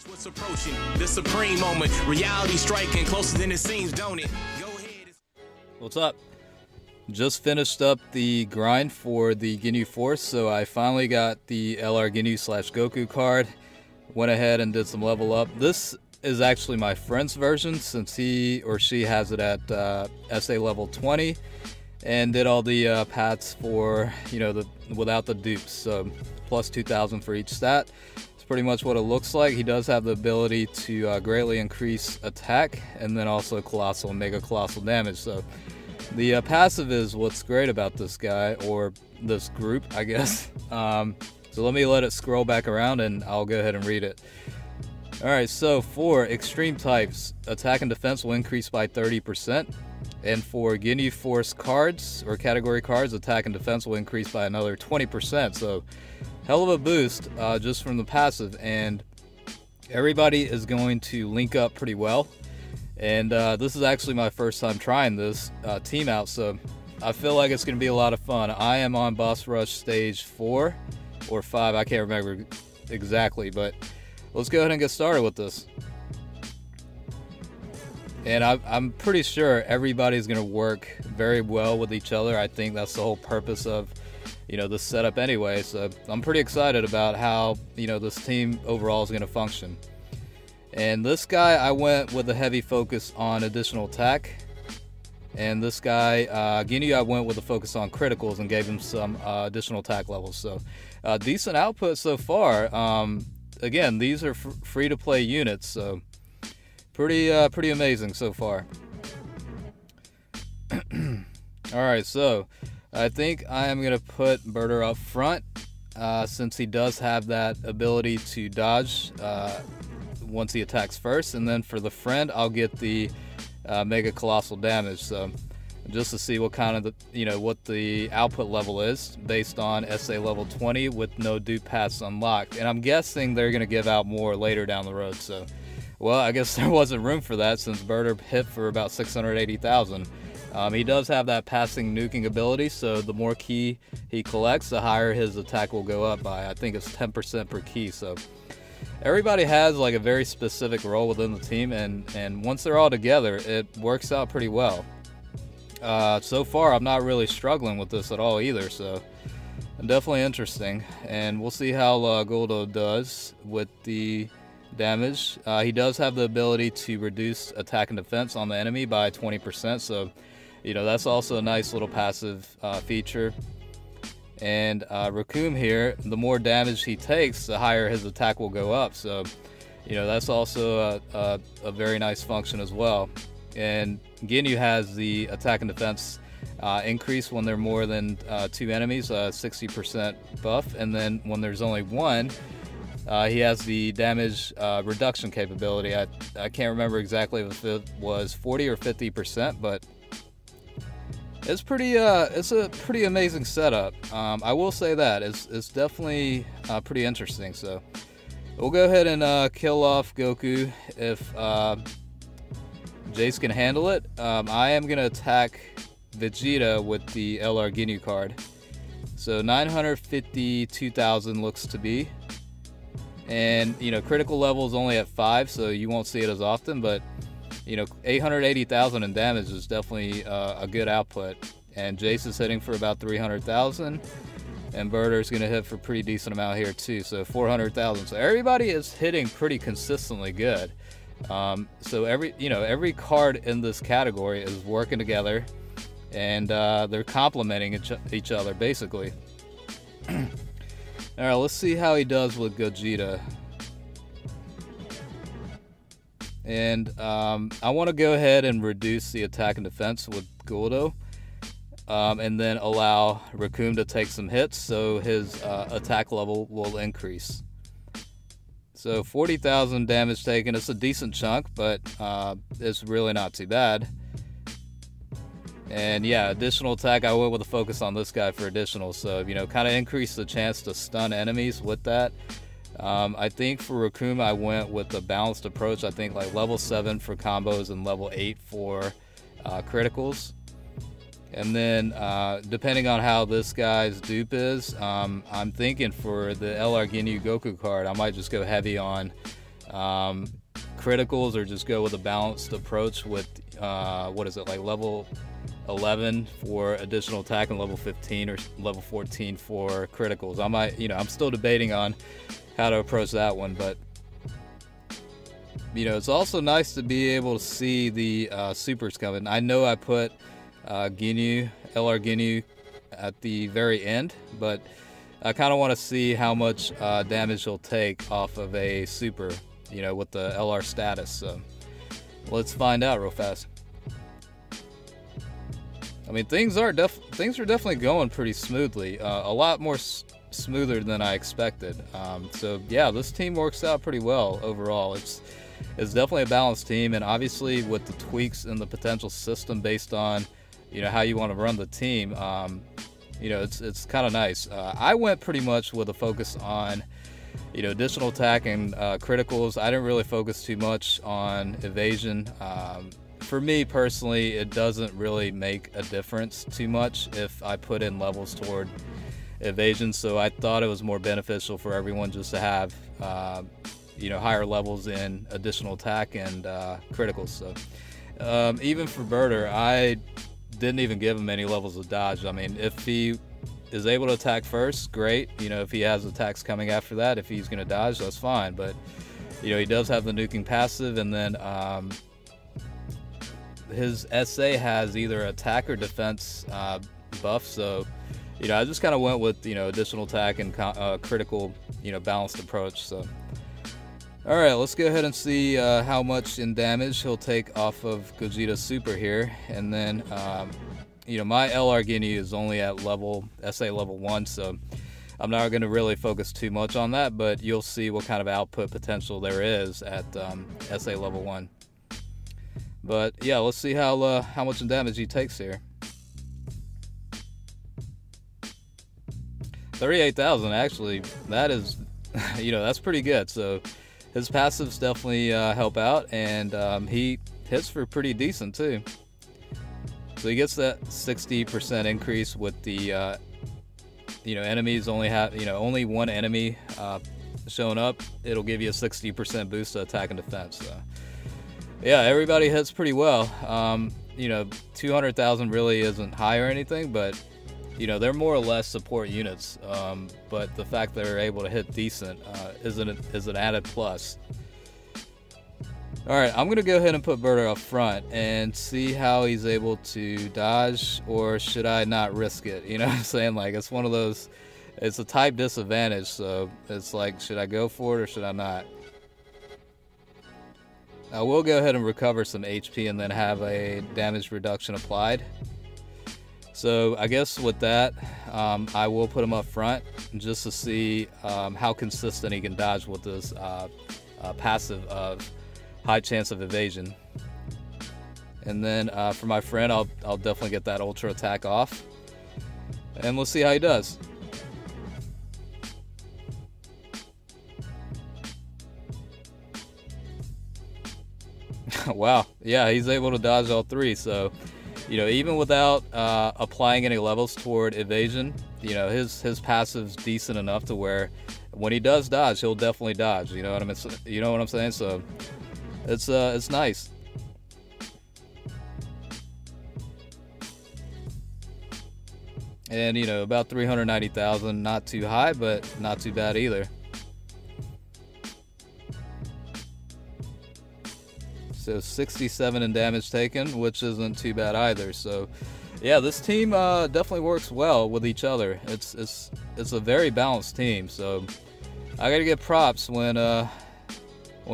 What's approaching the supreme moment, reality striking closer than it seems, don't it? Go ahead. What's up? Just finished up the grind for the Ginyu Force, so I finally got the LR Ginyu / Goku card. Went ahead and did some level up. This is actually my friend's version since he or she has it at SA level 20 and did all the paths for, without the dupes, so plus 2,000 for each stat. Pretty much what it looks like. He does have the ability to greatly increase attack and then also colossal and mega colossal damage. So the passive is what's great about this guy, or this group, I guess. So let me let it scroll back around and I'll go ahead and read it. Alright, so for extreme types, attack and defense will increase by 30%. And for Ginyu Force cards, or category cards, attack and defense will increase by another 20%. So hell of a boost just from the passive, and everybody is going to link up pretty well. And this is actually my first time trying this team out, so I feel like it's going to be a lot of fun. I am on boss rush stage 4 or 5, I can't remember exactly, but let's go ahead and get started with this. And I'm pretty sure everybody's going to work very well with each other. I think that's the whole purpose of this setup anyway, so I'm pretty excited about how this team overall is going to function. And this guy, I went with a heavy focus on additional attack, and this guy Ginyu, I went with a focus on criticals and gave him some additional attack levels. So decent output so far. Again, these are free to play units, so pretty amazing so far. Alright, so I think I am going to put Birder up front since he does have that ability to dodge once he attacks first. And then for the friend, I'll get the mega colossal damage. So just to see what kind of what the output level is based on SA level 20 with no dupe paths unlocked. And I'm guessing they're going to give out more later down the road. So, well, I guess there wasn't room for that since Birder hit for about 680,000. He does have that passing nuking ability, so the more ki he collects, the higher his attack will go up by. I think it's 10% per ki, so everybody has like a very specific role within the team, and once they're all together, it works out pretty well. So far, I'm not really struggling with this at all either, so definitely interesting, and we'll see how Guldo does with the damage. He does have the ability to reduce attack and defense on the enemy by 20%, so that's also a nice little passive feature. And Raccoon here, the more damage he takes, the higher his attack will go up, so that's also a very nice function as well. And Ginyu has the attack and defense increase when there are more than 2 enemies, 60% buff, and then when there's only 1, he has the damage reduction capability. I can't remember exactly if it was 40 or 50%, but it's a pretty amazing setup. I will say that it's definitely pretty interesting. So we'll go ahead and kill off Goku if Jace can handle it. I am gonna attack Vegeta with the LR Ginyu card. So 952,000 looks to be. And critical level is only at 5, so you won't see it as often, but 880,000 in damage is definitely a good output. And Jace is hitting for about 300,000, and Birder's gonna hit for a pretty decent amount here too, so 400,000. So everybody is hitting pretty consistently good. So every card in this category is working together, and they're complementing each other basically. Alright, let's see how he does with Gogeta. And I want to go ahead and reduce the attack and defense with Guldo. And then allow Raccoon to take some hits so his attack level will increase. So 40,000 damage taken. It's a decent chunk, but it's really not too bad. And yeah, additional attack, I went with a focus on this guy for additional, so kind of increase the chance to stun enemies with that. I think for Raccoon, I went with a balanced approach. I think like level 7 for combos and level 8 for criticals. And then depending on how this guy's dupe is, I'm thinking for the LR Ginyu Goku card, I might just go heavy on Criticals, or just go with a balanced approach with what is it, like level 11 for additional attack and level 15 or level 14 for criticals. I'm still debating on how to approach that one, but it's also nice to be able to see the supers coming. I know I put Ginyu, LR Ginyu at the very end, but I kind of want to see how much damage he'll take off of a super, with the LR status. So let's find out real fast. I mean, things are definitely going pretty smoothly. A lot more smoother than I expected. So yeah, this team works out pretty well overall. It's definitely a balanced team, and obviously with the tweaks in the potential system based on how you want to run the team, it's kind of nice. I went pretty much with a focus on additional attack and criticals. I didn't really focus too much on evasion. For me personally, it doesn't really make a difference too much if I put in levels toward evasion, so I thought it was more beneficial for everyone just to have higher levels in additional attack and criticals. So even for Birder, I didn't even give him any levels of dodge. I mean, if he is able to attack first, great. If he has attacks coming after that, if he's going to dodge, that's fine. But he does have the nuking passive, and then his SA has either attack or defense buff. So I just kind of went with additional attack and critical balanced approach. So all right, let's go ahead and see how much in damage he'll take off of Gogeta's super here. And then my LR Ginyu is only at SA level 1, so I'm not going to really focus too much on that, but you'll see what kind of output potential there is at SA level 1. But yeah, let's see how much in damage he takes here. 38,000, actually, that is, that's pretty good. So his passives definitely help out, and he hits for pretty decent too. So he gets that 60% increase with the, enemies only have, only one enemy showing up. It'll give you a 60% boost to attack and defense. So yeah, everybody hits pretty well. 200,000 really isn't high or anything, but they're more or less support units. But the fact that they're able to hit decent is an added plus. All right, I'm gonna go ahead and put Birder up front and see how he's able to dodge, or should I not risk it? You know what I'm saying? Like, it's one of those, it's a type disadvantage, so it's like, should I go for it or should I not? I will go ahead and recover some HP and then have a damage reduction applied. So I guess with that, I will put him up front just to see how consistent he can dodge with this passive of high chance of evasion. And then for my friend, I'll definitely get that ultra attack off, and we'll see how he does. Wow, yeah, he's able to dodge all three. So even without applying any levels toward evasion, his passive's decent enough to where when he does dodge, he'll definitely dodge. You know what I mean? You know what I'm saying? So it's nice. And about 390,000, not too high, but not too bad either. So 67 in damage taken, which isn't too bad either. So yeah, this team definitely works well with each other. It's a very balanced team. So I gotta give props when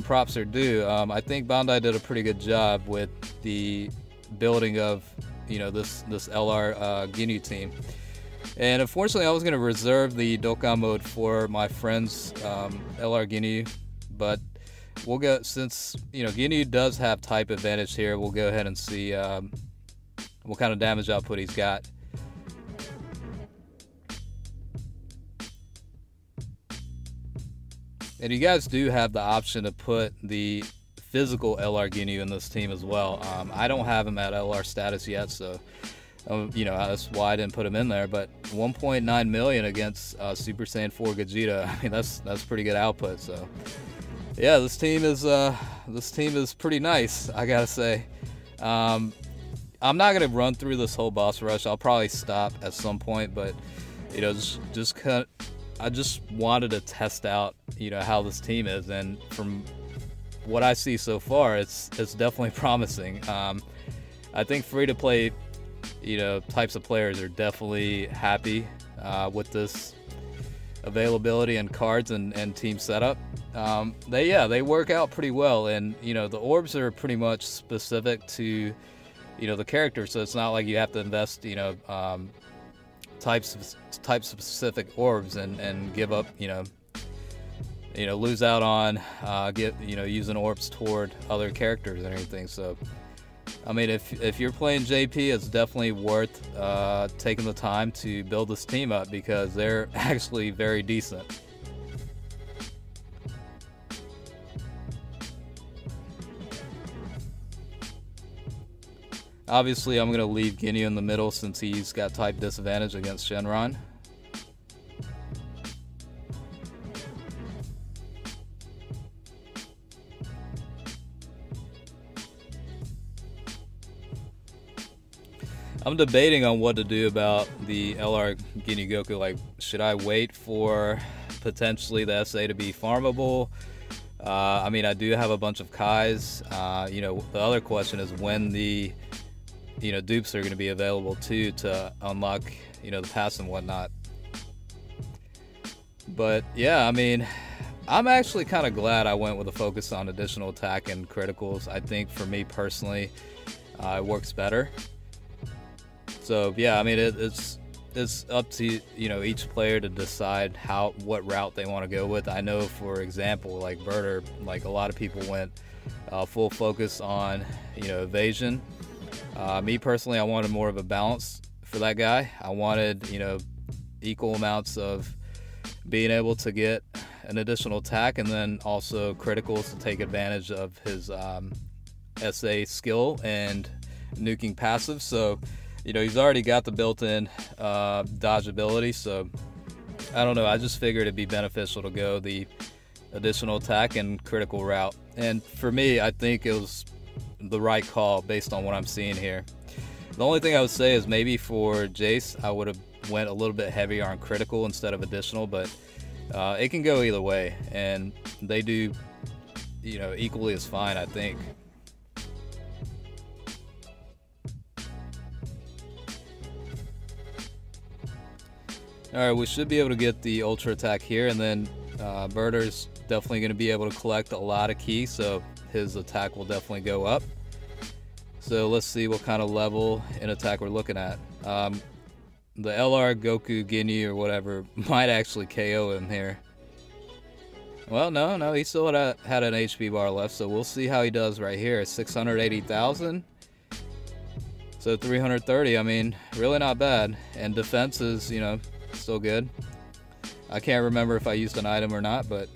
props are due. I think Bandai did a pretty good job with the building of this LR Ginyu team. And unfortunately, I was gonna reserve the Dokkan mode for my friend's LR Ginyu, but we'll go, since Ginyu does have type advantage here, we'll go ahead and see what kind of damage output he's got. And you guys do have the option to put the physical LR Ginyu in this team as well. I don't have him at LR status yet, so that's why I didn't put him in there. But 1.9 million against Super Saiyan 4 Gogeta, I mean, that's pretty good output. So yeah, this team is pretty nice, I gotta say. I'm not gonna run through this whole boss rush. I'll probably stop at some point, but you know, I just wanted to test out, you know, how this team is, and from what I see so far, it's definitely promising. I think free-to-play, you know, types of players are definitely happy with this availability and cards and team setup. They work out pretty well, and you know, the orbs are pretty much specific to, you know, the character, so it's not like you have to invest, you know, type specific orbs and give up, you know, lose out on using orbs toward other characters or anything. So I mean, if you're playing JP, it's definitely worth taking the time to build this team up, because they're actually very decent. Obviously, I'm going to leave Ginyu in the middle since he's got type disadvantage against Shenron. I'm debating on what to do about the LR Ginyu Goku. Like, should I wait for potentially the SA to be farmable? I mean, I do have a bunch of Kais. You know, the other question is when the, you know, dupes are going to be available too to unlock, you know, the pass and whatnot. But yeah, I mean, I'm actually kind of glad I went with a focus on additional attack and criticals. I think for me personally, it works better. So yeah, I mean, it's up to, you know, each player to decide what route they want to go with. I know, for example, like Berter, like a lot of people went full focus on, you know, evasion. Me personally, I wanted more of a balance for that guy. I wanted, you know, equal amounts of being able to get an additional attack and then also criticals to take advantage of his SA skill and nuking passive. So, you know, he's already got the built-in dodge ability, so I don't know, I just figured it'd be beneficial to go the additional attack and critical route. And for me, I think it was the right call based on what I'm seeing here. The only thing I would say is maybe for Jace, I would have went a little bit heavier on critical instead of additional, but it can go either way, and they do, you know, equally as fine, I think. Alright, we should be able to get the ultra attack here, and then Berter's definitely going to be able to collect a lot of ki, so his attack will definitely go up. So let's see what kind of level in attack we're looking at. The LR Goku Ginyu or whatever might actually KO him here. Well, no, he still had an HP bar left, so we'll see how he does right here. 680,000. So 330, I mean, really not bad. And defense is, you know, still good. I can't remember if I used an item or not, but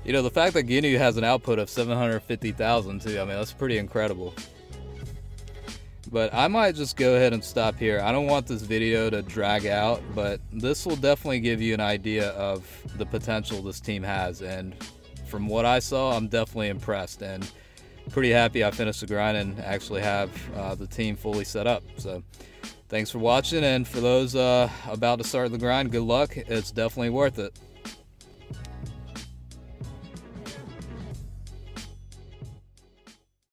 you know, the fact that Ginyu has an output of 750,000 too, I mean, that's pretty incredible. But I might just go ahead and stop here. I don't want this video to drag out, but this will definitely give you an idea of the potential this team has. And from what I saw, I'm definitely impressed and pretty happy I finished the grind and actually have the team fully set up. So thanks for watching, and for those about to start the grind, good luck. It's definitely worth it.